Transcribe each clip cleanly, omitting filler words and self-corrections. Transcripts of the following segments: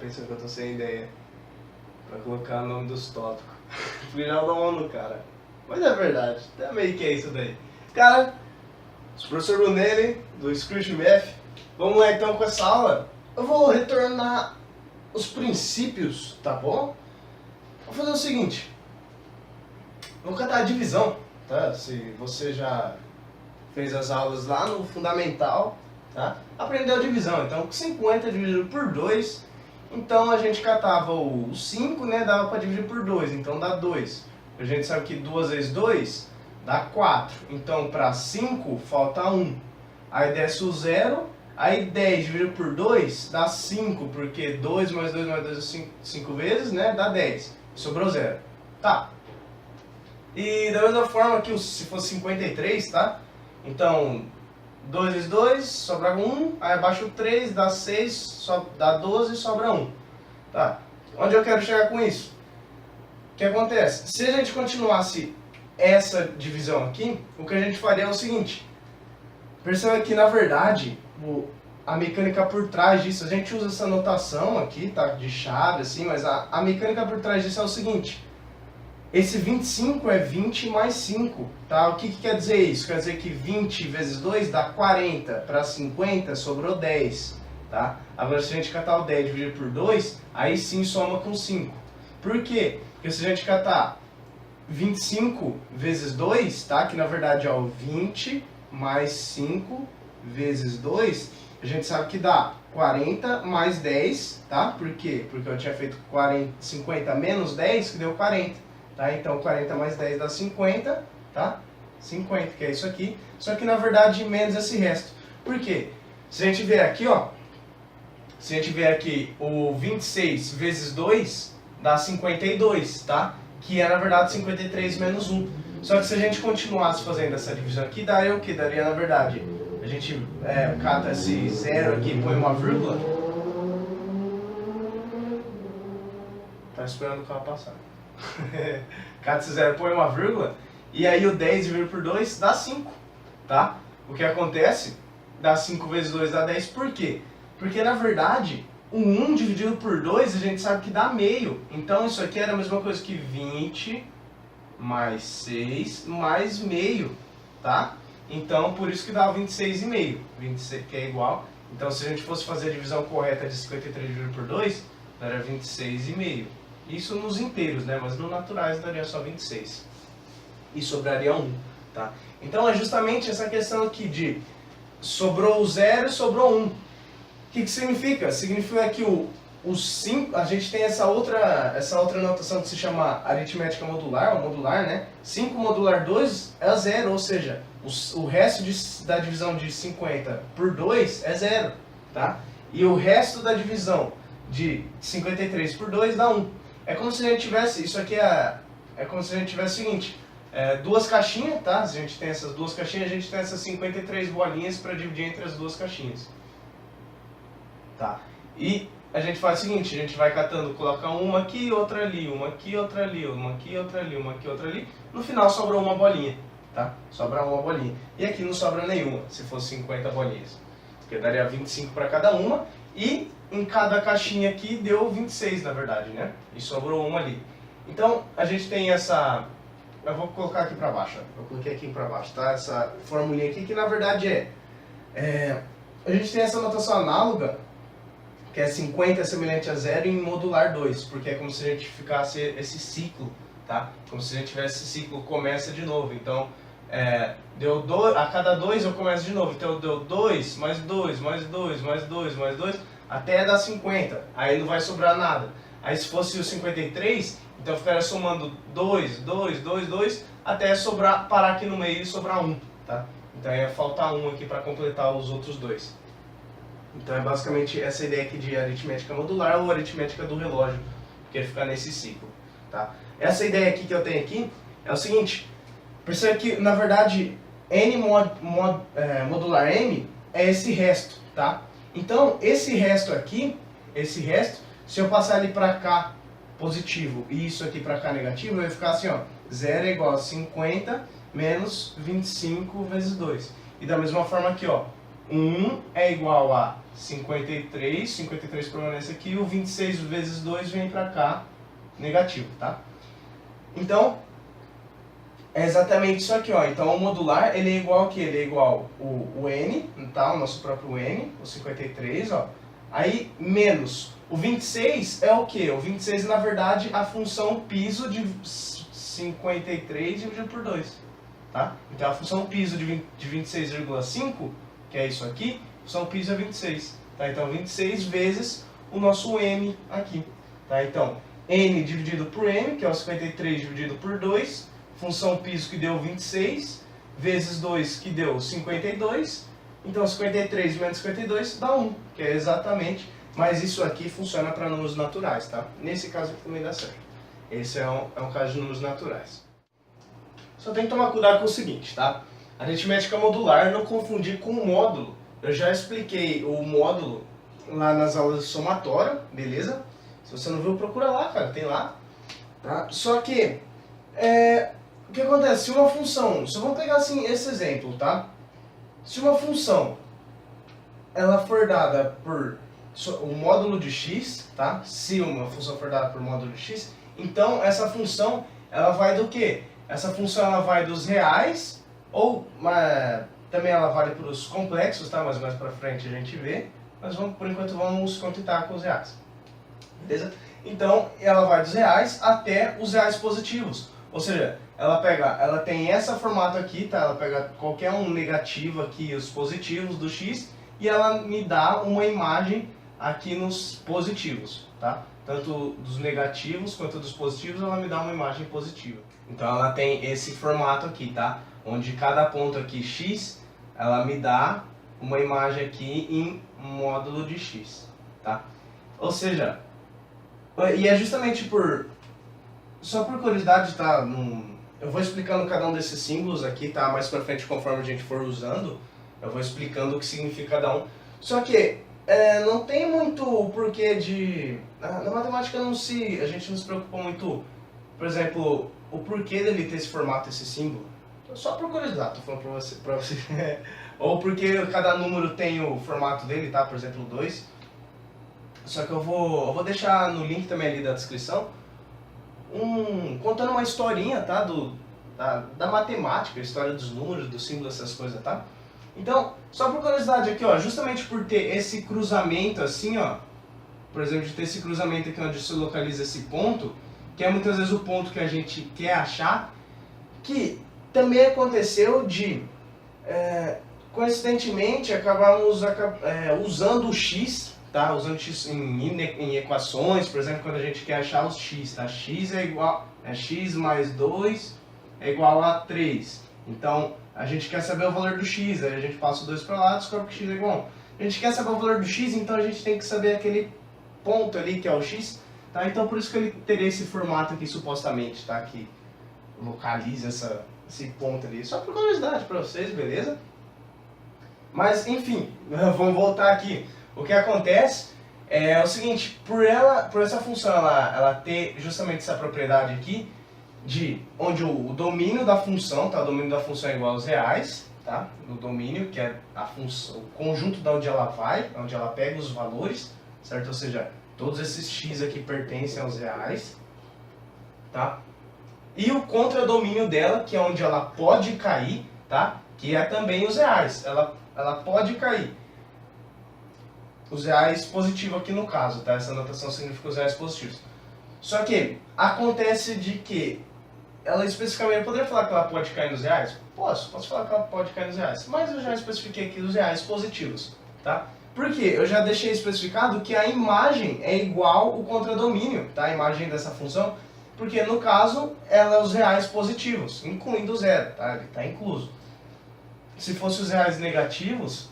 pensando que eu tô sem ideia pra colocar o nome dos tópicos. Final da ONU, cara. Mas é verdade, até meio que é isso daí. Cara, sou o professor Brunelli, do Scratch Math. Vamos lá então com essa aula. Eu vou retornar os princípios, tá bom? Vou fazer o seguinte. Vou catar a divisão, tá? Se você já fez as aulas lá no fundamental, tá? Aprendeu a divisão. Então, 50 dividido por 2. Então, a gente catava o 5, né? Dava para dividir por 2. Então, dá 2. A gente sabe que 2 vezes 2 dá 4. Então, para 5, falta 1. Aí desce o 0. Aí 10 dividido por 2 dá 5. Porque 2 mais 2 mais 2 é 5 vezes, né? Dá 10. Sobrou 0. Tá. E da mesma forma que se fosse 53, tá? Então, 2 vezes 2, sobra 1, aí abaixo 3, dá 6, dá 12, sobra 1. Tá? Onde eu quero chegar com isso? O que acontece? Se a gente continuasse essa divisão aqui, o que a gente faria é o seguinte. Perceba que, na verdade, a mecânica por trás disso, a gente usa essa notação aqui, tá? De chave, assim, mas a mecânica por trás disso é o seguinte. Esse 25 é 20 mais 5, tá? O que quer dizer isso? Quer dizer que 20 vezes 2 dá 40, para 50 sobrou 10, tá? Agora se a gente catar o 10 dividido por 2, aí sim soma com 5. Por quê? Porque se a gente catar 25 vezes 2, tá? Que na verdade é o 20 mais 5 vezes 2, a gente sabe que dá 40 mais 10, tá? Por quê? Porque eu tinha feito 50 menos 10, que deu 40. Tá? Então 40 mais 10 dá 50, tá? 50, que é isso aqui. Só que na verdade menos esse resto. Por quê? Se a gente ver aqui, ó. Se a gente ver aqui o 26 vezes 2 dá 52, tá? Que é na verdade 53 menos 1. Só que se a gente continuasse fazendo essa divisão aqui, daria o que? Daria na verdade. A gente cata esse 0 aqui e põe uma vírgula. Tá esperando o carro passar. Cata esse 0, põe uma vírgula, e aí o 10 dividido por 2 dá 5, tá? O que acontece? Dá 5 vezes 2 dá 10, por quê? Porque na verdade, o 1 dividido por 2 a gente sabe que dá meio. Então isso aqui era a mesma coisa que 20 mais 6 mais meio, tá? Então por isso que dá 26,5, 26 que é igual. Então se a gente fosse fazer a divisão correta de 53 dividido por 2, daria 26,5. Isso nos inteiros, né? Mas no naturais daria só 26. E sobraria 1, tá? Então é justamente essa questão aqui de sobrou o 0 e sobrou 1. O que significa? Significa que o 5, a gente tem essa outra notação que se chama aritmética modular, ou modular, né? 5 modular 2 é 0, ou seja, o resto da divisão de 50 por 2 é 0, tá? E o resto da divisão de 53 por 2 dá 1. É como se a gente tivesse, isso aqui é como se a gente tivesse o seguinte, duas caixinhas, tá? Se a gente tem essas duas caixinhas, a gente tem essas 53 bolinhas para dividir entre as duas caixinhas. Tá? E a gente faz o seguinte, a gente vai catando, coloca uma aqui, outra ali, uma aqui, outra ali, uma aqui, outra ali, uma aqui, outra ali. No final sobra uma bolinha, tá? Sobra uma bolinha. E aqui não sobra nenhuma, se fosse 50 bolinhas. Porque daria 25 para cada uma e em cada caixinha aqui deu 26, na verdade, né? E sobrou uma ali. Então, a gente tem essa... Eu vou colocar aqui para baixo, ó. Eu coloquei aqui para baixo, tá? Essa formulinha aqui, que na verdade a gente tem essa notação análoga, que é 50 é semelhante a 0 em modular 2, porque é como se a gente ficasse esse ciclo, tá? Como se a gente tivesse esse ciclo, começa de novo. Então, deu 2, a cada 2 eu começo de novo. Então, deu 2, mais 2, mais 2, mais 2, mais 2... até dar 50, aí não vai sobrar nada. Aí se fosse o 53, então ficaria somando 2, 2, 2, 2, até sobrar, parar aqui no meio e sobrar 1, tá? Então ia faltar 1 aqui para completar os outros dois. Então é basicamente essa ideia aqui de aritmética modular ou aritmética do relógio, que ele fica nesse ciclo, tá? Essa ideia aqui que eu tenho aqui é o seguinte, perceba que na verdade n modular m é esse resto, tá? Então, esse resto aqui, se eu passar ele para cá positivo e isso aqui para cá negativo, vai ficar assim, ó, 0 é igual a 50 menos 25 vezes 2. E da mesma forma aqui, ó, 1 é igual a 53, 53 permanece aqui, o 26 vezes 2 vem para cá, negativo, tá? Então, é exatamente isso aqui, ó. Então, o modular, ele é igual a quê? Ele é igual o n, tá? O nosso próprio n, o 53, ó. Aí, menos. O 26 é o quê? O 26 é, na verdade, a função piso de 53 dividido por 2, tá? Então, a função piso de 26,5, que é isso aqui, a função piso é 26, tá? Então, 26 vezes o nosso m aqui, tá? Então, n dividido por m, que é o 53 dividido por 2, função piso que deu 26, vezes 2 que deu 52, então 53 menos 52 dá 1, que é exatamente, mas isso aqui funciona para números naturais, tá? Nesse caso aqui também dá certo. Esse é um caso de números naturais. Só tem que tomar cuidado com o seguinte, tá? Aritmética modular, não confundir com o módulo. Eu já expliquei o módulo lá nas aulas de somatória, beleza? Se você não viu, procura lá, cara, tem lá. Tá? Só que, o que acontece? Se uma função, só vamos pegar assim esse exemplo, tá? Se uma função, ela for dada por o módulo de x, tá? Se uma função for dada por módulo de x, então essa função, ela vai do quê? Essa função, ela vai dos reais, ou também ela vale para os complexos, tá? Mas mais pra frente a gente vê. Mas por enquanto vamos contentar com os reais. Beleza? Então, ela vai dos reais até os reais positivos. Ou seja, ela tem esse formato aqui, tá? Ela pega qualquer um negativo aqui, os positivos do x, e ela me dá uma imagem aqui nos positivos, tá? Tanto dos negativos quanto dos positivos, ela me dá uma imagem positiva. Então, ela tem esse formato aqui, tá? Onde cada ponto aqui, x, ela me dá uma imagem aqui em módulo de x, tá? Ou seja, e é justamente só por curiosidade, tá? Eu vou explicando cada um desses símbolos aqui, tá? Mais pra frente, conforme a gente for usando, eu vou explicando o que significa cada um. Só que não tem muito porquê de... Na matemática a gente não se preocupa muito, por exemplo, o porquê dele ter esse formato, esse símbolo. Só por curiosidade, tô falando pra você. Ou porque cada número tem o formato dele, tá? Por exemplo, 2. Só que eu vou deixar no link também ali da descrição contando uma historinha, tá? Da matemática, a história dos números, dos símbolos, essas coisas, tá? Então, só por curiosidade aqui, ó, justamente por ter esse cruzamento assim, ó, por exemplo, de ter esse cruzamento aqui onde se localiza esse ponto, que é muitas vezes o ponto que a gente quer achar, que também aconteceu de, coincidentemente, acabarmos usando o x, tá? Usando x em equações, por exemplo, quando a gente quer achar os x, tá? X é igual, x mais 2 é igual a 3. Então, a gente quer saber o valor do x, aí a gente passa o 2 para lá e descobre que x é igual a 1. A gente quer saber o valor do x, então a gente tem que saber aquele ponto ali que é o x, tá? Então, por isso que ele teria esse formato aqui, supostamente, tá? Que localiza esse ponto ali. Só por curiosidade para vocês, beleza? Mas, enfim, vamos voltar aqui. O que acontece é o seguinte, por essa função ela ter justamente essa propriedade aqui, onde o domínio da função, tá? O domínio da função é igual aos reais, tá? No domínio, que é a função, o conjunto de onde ela vai, onde ela pega os valores, certo? Ou seja, todos esses x aqui pertencem aos reais, tá? E o contradomínio dela, que é onde ela pode cair, tá? Que é também os reais. Ela pode cair. Os reais positivos aqui no caso, tá? Essa notação significa os reais positivos. Só que acontece de que ela especificamente, eu poderia falar que ela pode cair nos reais? Posso falar que ela pode cair nos reais, mas eu já especifiquei aqui os reais positivos, tá? Por quê? Eu já deixei especificado que a imagem é igual o contradomínio, tá? A imagem dessa função, porque no caso ela é os reais positivos, incluindo o zero, tá? Ele está incluso. Se fosse os reais negativos,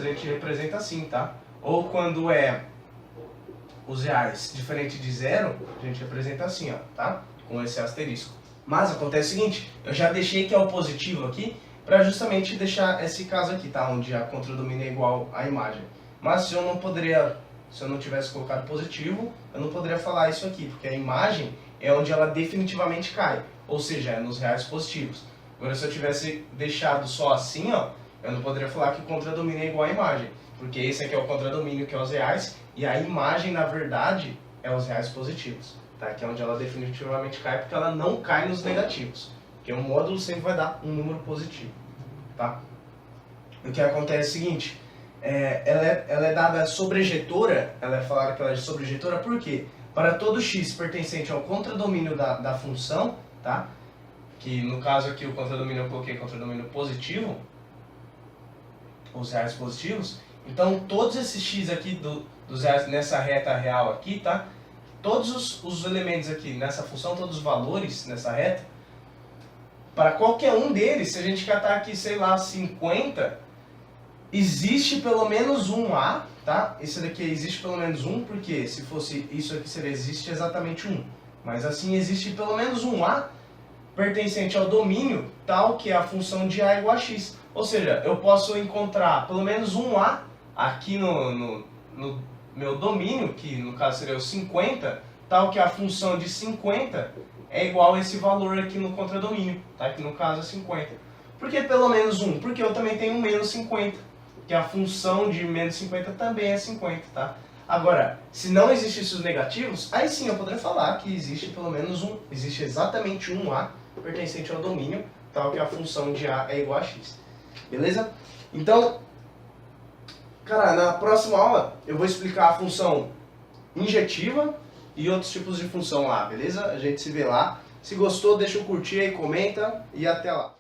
a gente representa assim, tá? Ou quando é os reais diferente de zero, a gente representa assim, ó, tá? Com esse asterisco. Mas acontece o seguinte, eu já deixei que é o positivo aqui, para justamente deixar esse caso aqui, tá? Onde a contradomínio é igual à imagem. Mas se eu não tivesse colocado positivo, eu não poderia falar isso aqui, porque a imagem é onde ela definitivamente cai, ou seja, é nos reais positivos. Agora, se eu tivesse deixado só assim, ó, Eu não poderia falar que o contradomínio é igual à imagem, porque esse aqui é o contradomínio, que é os reais, e a imagem, na verdade, é os reais positivos, tá? Que é onde ela definitivamente cai, porque ela não cai nos negativos, porque o módulo sempre vai dar um número positivo, tá? O que acontece é o seguinte, ela é dada sobrejetora, ela é falada que ela é sobrejetora por quê? Para todo x pertencente ao contradomínio da função, tá? Que no caso aqui o contradomínio eu coloquei contradomínio positivo, os reais positivos. Então todos esses x aqui dos reais nessa reta real aqui, tá? Todos os elementos aqui nessa função, todos os valores nessa reta, para qualquer um deles, se a gente catar aqui, sei lá, 50, existe pelo menos um A, tá? Esse daqui existe pelo menos um, porque se fosse isso aqui seria existe exatamente um. Mas assim existe pelo menos um A pertencente ao domínio tal que a função de A é igual a x. Ou seja, eu posso encontrar pelo menos um A aqui no meu domínio, que no caso seria o 50, tal que a função de 50 é igual a esse valor aqui no contradomínio, tá? Que no caso é 50. Por que pelo menos um? Porque eu também tenho menos 50, que a função de menos 50 também é 50, tá? Agora, se não existissem os negativos, aí sim eu poderia falar que existe pelo menos um, existe exatamente um A pertencente ao domínio, tal que a função de A é igual a x. Beleza? Então, cara, na próxima aula eu vou explicar a função injetiva e outros tipos de função lá, beleza? A gente se vê lá. Se gostou, deixa um curtir aí, comenta e até lá.